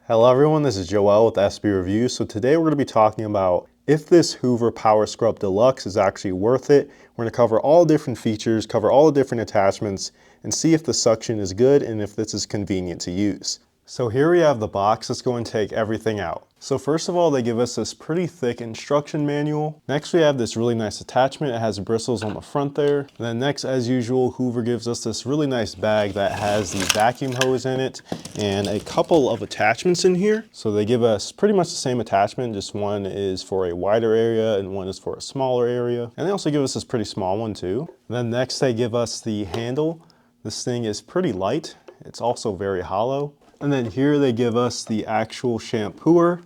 Hello everyone, this is Joel with SB Reviews. So today we're going to be talking about if this Hoover Power Scrub Deluxe is actually worth it. We're going to cover all different features, cover all the different attachments, and see if the suction is good and if this is convenient to use. So here we have the box. Let's go and take everything out. So first of all, they give us this pretty thick instruction manual. Next we have this really nice attachment. It has bristles on the front there. And then next, as usual, Hoover gives us this really nice bag that has the vacuum hose in it and a couple of attachments in here. So they give us pretty much the same attachment, just one is for a wider area and one is for a smaller area. And they also give us this pretty small one too. And then next they give us the handle. This thing is pretty light. It's also very hollow. And then here they give us the actual shampooer.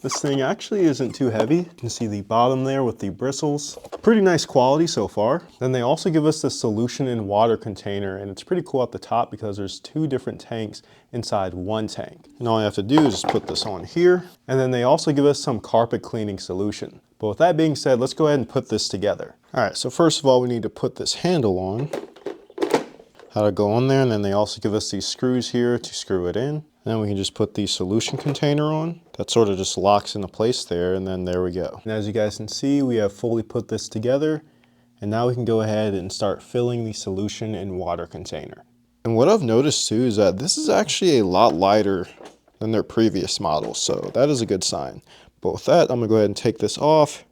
This thing actually isn't too heavy. You can see the bottom there with the bristles. Pretty nice quality so far. Then they also give us the solution in water container, and it's pretty cool at the top because there's two different tanks inside one tank. And all you have to do is just put this on here. And then they also give us some carpet cleaning solution. But with that being said, let's go ahead and put this together. All right, so first of all, we need to put this handle on. How to go on there, and then they also give us these screws here to screw it in. And then we can just put the solution container on. That sort of just locks into place there, and then there we go. And as you guys can see, we have fully put this together, and now we can go ahead and start filling the solution in water container. And what I've noticed too is that this is actually a lot lighter than their previous models, so that is a good sign. But with that, I'm gonna go ahead and take this off,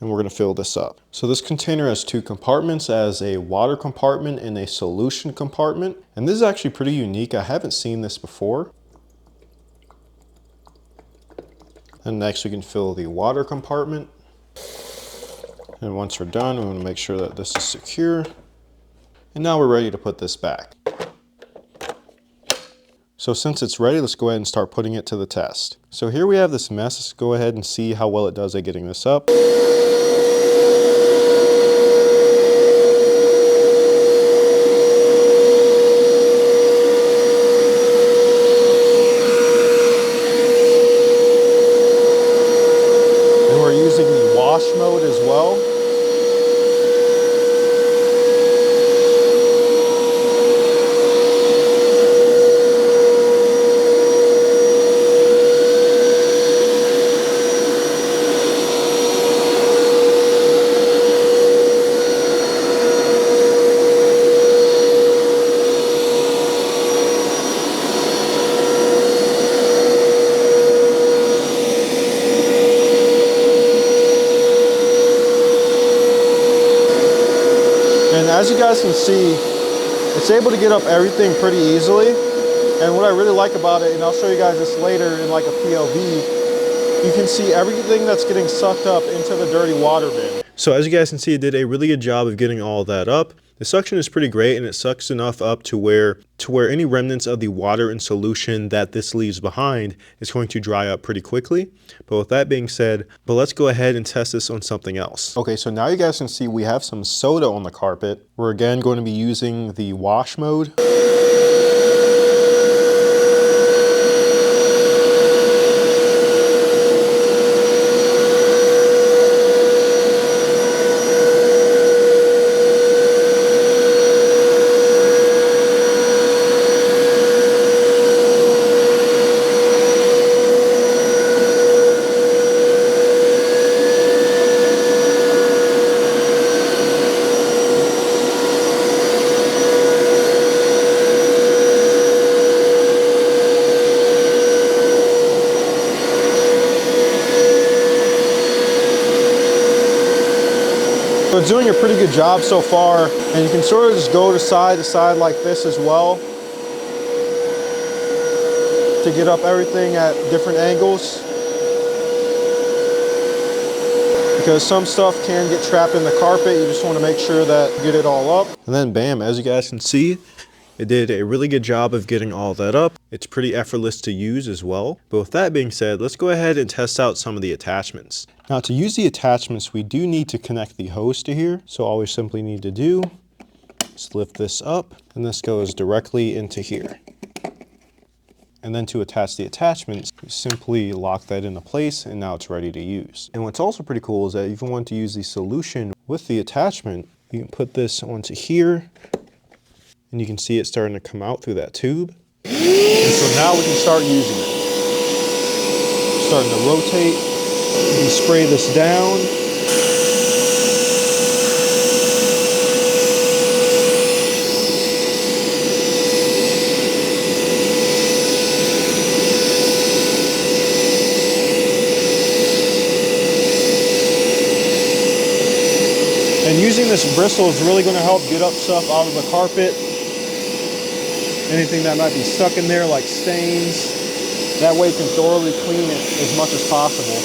and we're going to fill this up. So this container has two compartments, as a water compartment and a solution compartment. And this is actually pretty unique. I haven't seen this before. And next we can fill the water compartment. And once we're done, we want to make sure that this is secure. And now we're ready to put this back. So since it's ready, let's go ahead and start putting it to the test. So here we have this mess. Let's go ahead and see how well it does at getting this up. Using the wash mode as well. And as you guys can see, it's able to get up everything pretty easily. And what I really like about it, and I'll show you guys this later in like a POV, you can see everything that's getting sucked up into the dirty water bin. So as you guys can see, it did a really good job of getting all that up. The suction is pretty great, and it sucks enough up to where any remnants of the water and solution that this leaves behind is going to dry up pretty quickly. But with that being said, let's go ahead and test this on something else. Okay, so now you guys can see we have some soda on the carpet. We're again going to be using the wash mode. So it's doing a pretty good job so far, and you can sort of just go to side like this as well to get up everything at different angles, because some stuff can get trapped in the carpet. You just want to make sure that you get it all up. And then bam, as you guys can see, it did a really good job of getting all that up. It's pretty effortless to use as well. But with that being said, let's go ahead and test out some of the attachments. Now to use the attachments, we do need to connect the hose to here. So all we simply need to do is lift this up, and this goes directly into here. And then to attach the attachments, you simply lock that into place, and now it's ready to use. And what's also pretty cool is that if you want to use the solution with the attachment, you can put this onto here, and you can see it starting to come out through that tube. And so now we can start using it. starting to rotate. You spray this down. And using this bristle is really going to help get up stuff out of the carpet. Anything that might be stuck in there, like stains. That way you can thoroughly clean it as much as possible.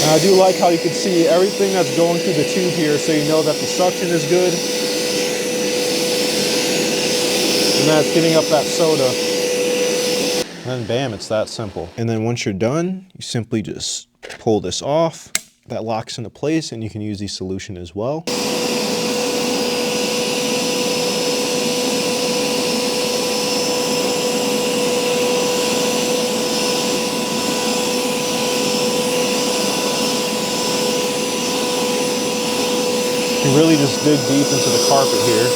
And I do like how you can see everything that's going through the tube here, so you know that the suction is good. And that's getting up that soda. And then bam, it's that simple. And then once you're done, you simply just pull this off. That locks into place, and you can use the solution as well. You can really just dig deep into the carpet here.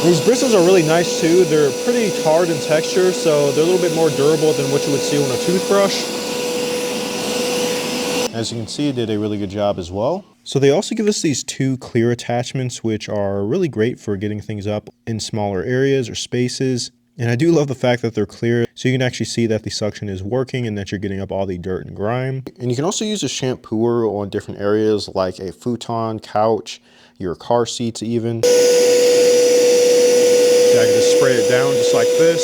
These bristles are really nice too. They're pretty hard in texture, so they're a little bit more durable than what you would see on a toothbrush. As you can see, it did a really good job as well. So they also give us these two clear attachments, which are really great for getting things up in smaller areas or spaces. And I do love the fact that they're clear, so you can actually see that the suction is working and that you're getting up all the dirt and grime. And you can also use a shampooer on different areas like a futon, couch, your car seats even. I can just spray it down just like this.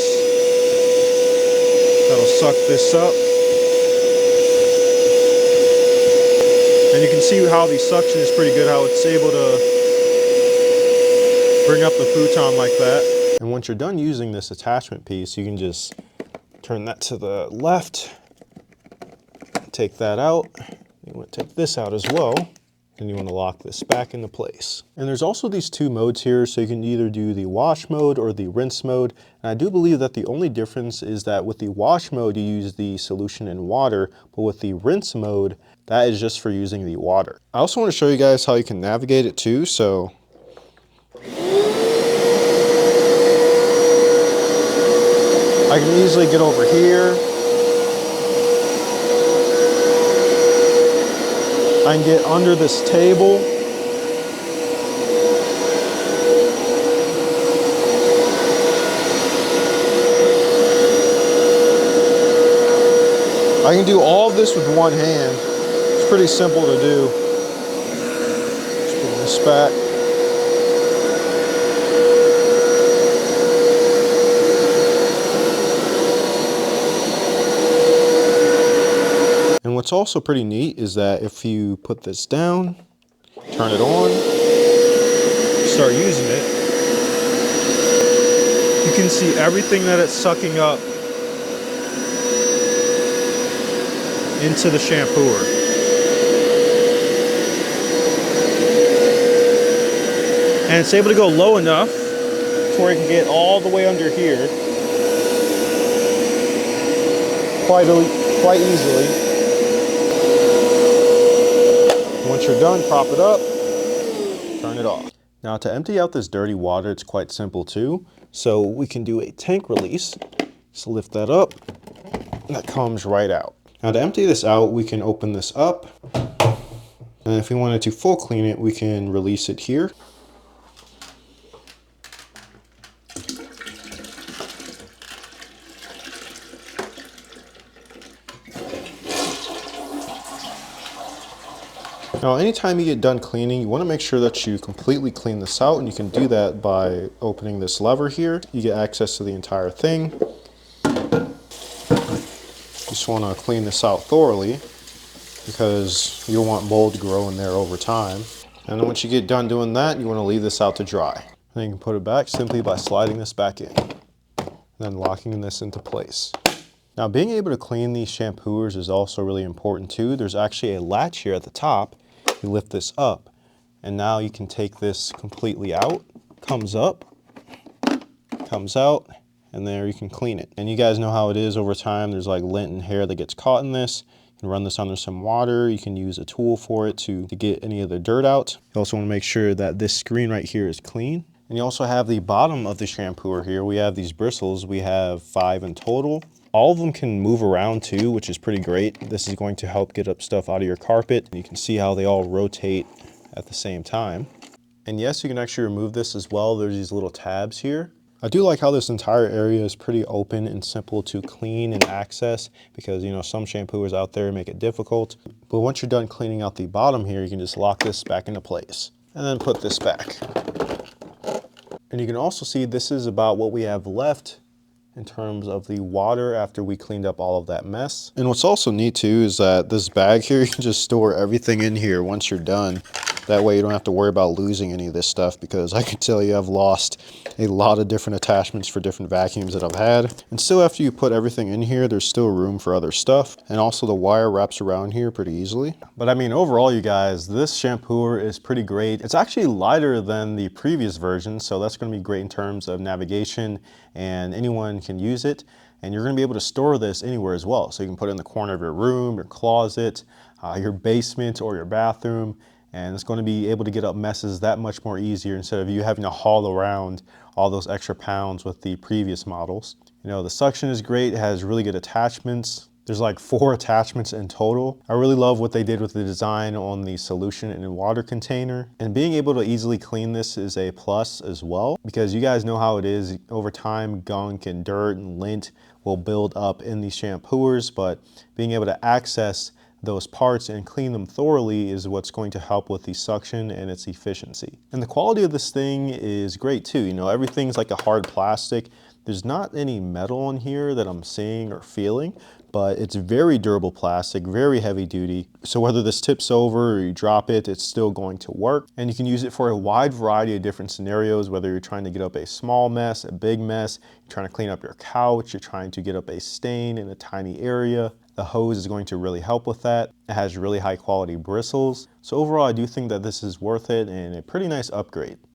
That'll suck this up. And you can see how the suction is pretty good, how it's able to bring up the futon like that. And once you're done using this attachment piece, you can just turn that to the left, take that out. You want to take this out as well. And you want to lock this back into place. And there's also these two modes here, so you can either do the wash mode or the rinse mode. And I do believe that the only difference is that with the wash mode, you use the solution in water, but with the rinse mode, that is just for using the water. I also want to show you guys how you can navigate it too. So I can easily get over here. I can get under this table. I can do all of this with one hand. It's pretty simple to do. Just put this back. And what's also pretty neat is that if you put this down, turn it on, start using it, you can see everything that it's sucking up into the shampooer. And it's able to go low enough to where it can get all the way under here quite easily. Once you're done, prop it up, turn it off. Now to empty out this dirty water, it's quite simple too. So we can do a tank release. Just lift that up, and that comes right out. Now to empty this out, we can open this up. And if we wanted to full clean it, we can release it here. Now, anytime you get done cleaning, you want to make sure that you completely clean this out, and you can do that by opening this lever here. You get access to the entire thing. Just want to clean this out thoroughly because you don't want mold to grow in there over time. And then once you get done doing that, you want to leave this out to dry. Then you can put it back simply by sliding this back in, and then locking this into place. Now, being able to clean these shampooers is also really important too. There's actually a latch here at the top. You lift this up, and now you can take this completely out. Comes up, comes out, and there you can clean it. And you guys know how it is over time. There's like lint and hair that gets caught in this. You can run this under some water. You can use a tool for it to get any of the dirt out. You also want to make sure that this screen right here is clean. And you also have the bottom of the shampooer here. We have these bristles. We have 5 in total. All of them can move around too, which is pretty great. This is going to help get up stuff out of your carpet. You can see how they all rotate at the same time. And yes, you can actually remove this as well. There's these little tabs here. I do like how this entire area is pretty open and simple to clean and access because, you know, some shampooers out there make it difficult. But once you're done cleaning out the bottom here, you can just lock this back into place and then put this back. And you can also see this is about what we have left in terms of the water after we cleaned up all of that mess. And what's also neat too is that this bag here, you can just store everything in here once you're done. That way you don't have to worry about losing any of this stuff, because I can tell you I've lost a lot of different attachments for different vacuums that I've had. And still, after you put everything in here, there's still room for other stuff. And also the wire wraps around here pretty easily. But I mean, overall, you guys, this shampooer is pretty great. It's actually lighter than the previous version, so that's going to be great in terms of navigation, and anyone can use it. And you're going to be able to store this anywhere as well. So you can put it in the corner of your room, your closet, your basement, or your bathroom. And it's going to be able to get up messes that much more easier instead of you having to haul around all those extra pounds with the previous models. You know, the suction is great. It has really good attachments. There's like 4 attachments in total. I really love what they did with the design on the solution and water container. And being able to easily clean this is a plus as well, because you guys know how it is. Over time, gunk and dirt and lint will build up in these shampooers, but being able to access those parts and clean them thoroughly is what's going to help with the suction and its efficiency. And the quality of this thing is great too. You know, everything's like a hard plastic. There's not any metal in here that I'm seeing or feeling, but it's very durable plastic, very heavy duty. So whether this tips over or you drop it, it's still going to work. And you can use it for a wide variety of different scenarios, whether you're trying to get up a small mess, a big mess, you're trying to clean up your couch, you're trying to get up a stain in a tiny area. The hose is going to really help with that. It has really high quality bristles. So overall, I do think that this is worth it and a pretty nice upgrade.